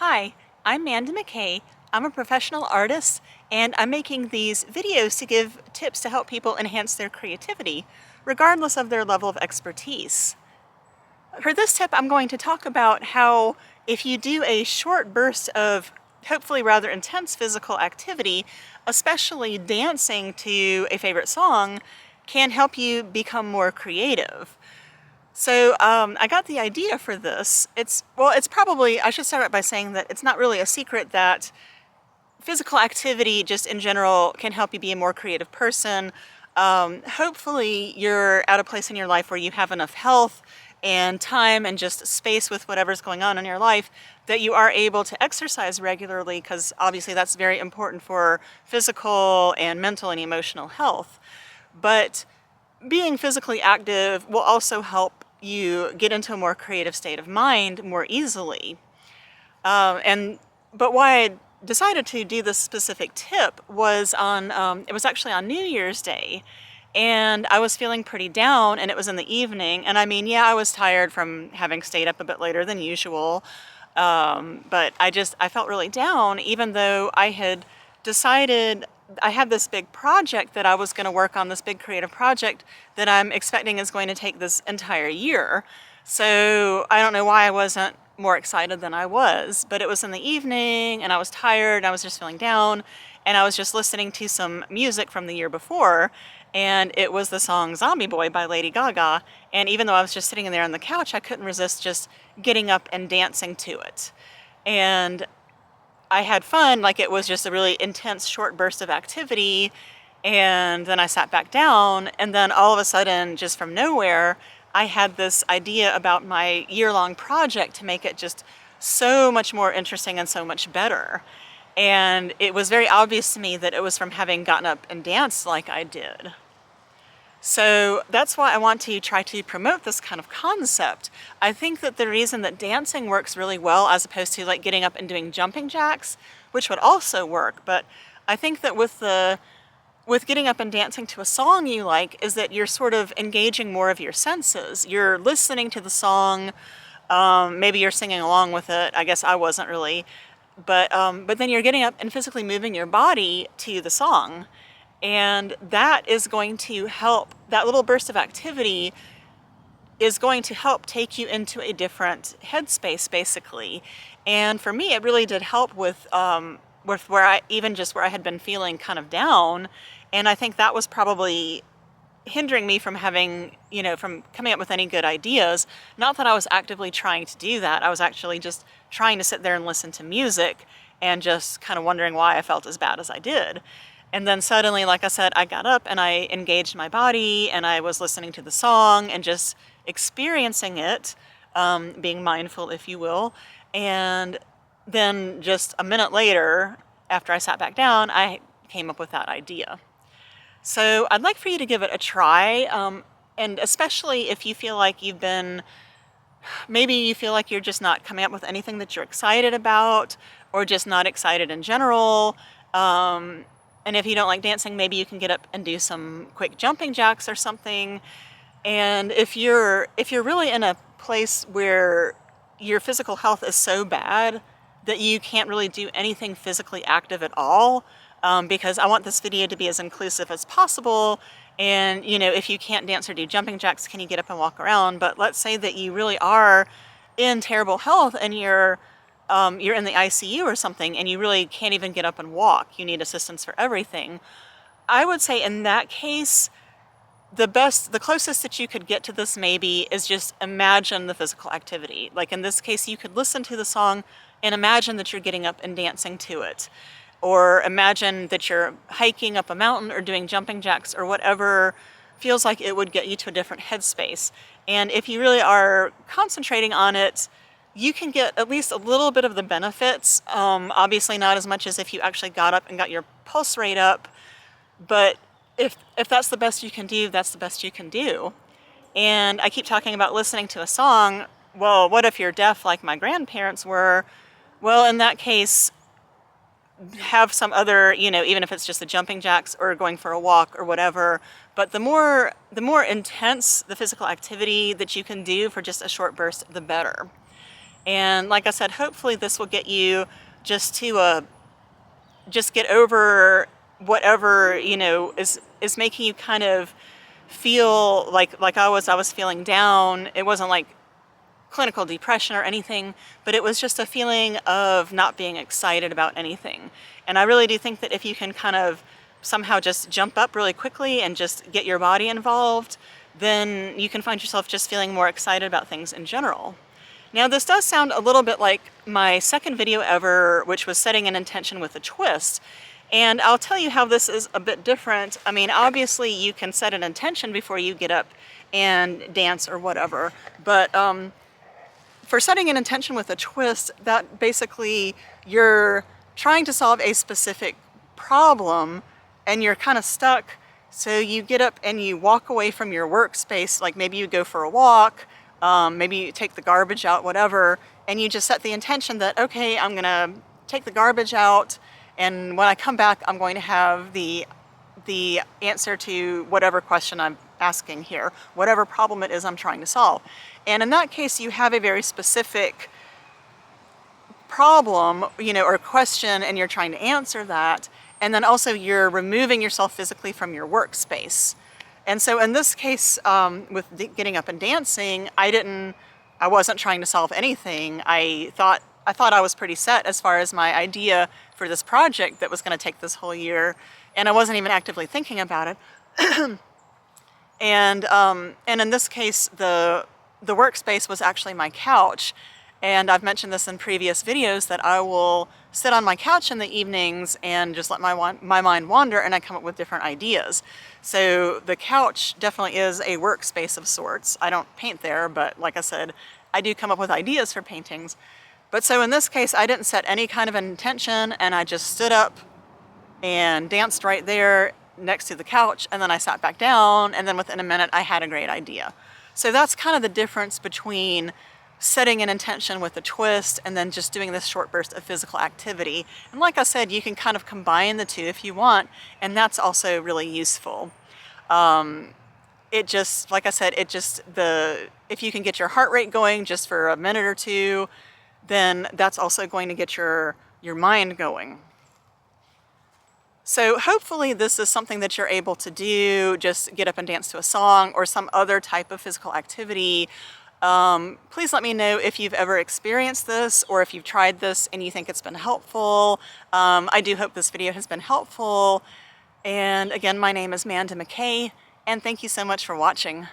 Hi, I'm Manda McKay. I'm a professional artist and I'm making these videos to give tips to help people enhance their creativity, regardless of their level of expertise. For this tip, I'm going to talk about how if you do a short burst of hopefully rather intense physical activity, especially dancing to a favorite song, can help you become more creative. So I got the idea for this. It's probably, I should start out by saying that it's not really a secret that physical activity just in general can help you be a more creative person. Hopefully you're at a place in your life where you have enough health and time and just space with whatever's going on in your life that you are able to exercise regularly, because obviously that's very important for physical and mental and emotional health. But being physically active will also help you get into a more creative state of mind more easily. But why I decided to do this specific tip was it was actually on New Year's Day, and I was feeling pretty down, and it was in the evening. And I mean, yeah, I was tired from having stayed up a bit later than usual, but I felt really down, even though I had decided I had this big project that I was going to work on, this big creative project that I'm expecting is going to take this entire year. So I don't know why I wasn't more excited than I was, but it was in the evening and I was tired and I was just feeling down, and I was just listening to some music from the year before, and it was the song Zombie Boy by Lady Gaga. And even though I was just sitting in there on the couch, I couldn't resist just getting up and dancing to it. And I had fun, like it was just a really intense short burst of activity. And then I sat back down, and then all of a sudden, just from nowhere, I had this idea about my year-long project to make it just so much more interesting and so much better. And it was very obvious to me that it was from having gotten up and danced like I did. So that's why I want to try to promote this kind of concept. I think that the reason that dancing works really well, as opposed to like getting up and doing jumping jacks, which would also work, but I think that with getting up and dancing to a song you like, is that you're sort of engaging more of your senses. You're listening to the song, maybe you're singing along with it. I guess I wasn't really, but then you're getting up and physically moving your body to the song. And that is going to help, that little burst of activity is going to help take you into a different headspace, basically. And for me, it really did help with where I had been feeling kind of down. And I think that was probably hindering me from having, from coming up with any good ideas. Not that I was actively trying to do that. I was actually just trying to sit there and listen to music and just kind of wondering why I felt as bad as I did. And then suddenly, like I said, I got up and I engaged my body and I was listening to the song and just experiencing it, being mindful, if you will. And then just a minute later, after I sat back down, I came up with that idea. So I'd like for you to give it a try, and especially if you feel like maybe you feel like you're just not coming up with anything that you're excited about, or just not excited in general. And if you don't like dancing, maybe you can get up and do some quick jumping jacks or something. And if you're really in a place where your physical health is so bad that you can't really do anything physically active at all, because I want this video to be as inclusive as possible. And if you can't dance or do jumping jacks, can you get up and walk around? But let's say that you really are in terrible health and you're in the ICU or something, and you really can't even get up and walk. You need assistance for everything. I would say in that case, the closest that you could get to this maybe is just imagine the physical activity. Like in this case, you could listen to the song and imagine that you're getting up and dancing to it. Or imagine that you're hiking up a mountain or doing jumping jacks or whatever feels like it would get you to a different headspace. And if you really are concentrating on it, you can get at least a little bit of the benefits. Obviously not as much as if you actually got up and got your pulse rate up, but if that's the best you can do, that's the best you can do. And I keep talking about listening to a song. Well, what if you're deaf like my grandparents were? Well, in that case, have some other, even if it's just the jumping jacks or going for a walk or whatever, but the more intense the physical activity that you can do for just a short burst, the better. And like I said, hopefully this will get you just to just get over whatever, you know, is making you kind of feel like I was feeling down. It wasn't like clinical depression or anything, but it was just a feeling of not being excited about anything. And I really do think that if you can kind of somehow just jump up really quickly and just get your body involved, then you can find yourself just feeling more excited about things in general. Now, this does sound a little bit like my second video ever, which was setting an intention with a twist. And I'll tell you how this is a bit different. I mean, obviously you can set an intention before you get up and dance or whatever, but for setting an intention with a twist, that basically you're trying to solve a specific problem and you're kind of stuck. So you get up and you walk away from your workspace, like maybe you go for a walk, maybe you take the garbage out, whatever, and you just set the intention that, okay, I'm gonna take the garbage out, and when I come back, I'm going to have the answer to whatever question I'm asking here, whatever problem it is I'm trying to solve. And in that case, you have a very specific problem, you know, or question, and you're trying to answer that. And then also you're removing yourself physically from your workspace. And so in this case, with getting up and dancing, I wasn't trying to solve anything. I thought I was pretty set as far as my idea for this project that was going to take this whole year, and I wasn't even actively thinking about it. And in this case, the workspace was actually my couch. And I've mentioned this in previous videos that I will sit on my couch in the evenings and just let my mind wander, and I come up with different ideas. So the couch definitely is a workspace of sorts. I don't paint there, but like I said, I do come up with ideas for paintings. But so in this case, I didn't set any kind of an intention, and I just stood up and danced right there next to the couch, and then I sat back down, and then within a minute I had a great idea. So that's kind of the difference between setting an intention with a twist and then just doing this short burst of physical activity. And like I said, you can kind of combine the two if you want, and that's also really useful. It just, like I said, if you can get your heart rate going just for a minute or two, then that's also going to get your mind going. So hopefully this is something that you're able to do, just get up and dance to a song or some other type of physical activity. Please let me know if you've ever experienced this or if you've tried this and you think it's been helpful. I do hope this video has been helpful. And again, my name is Manda McKay, and thank you so much for watching.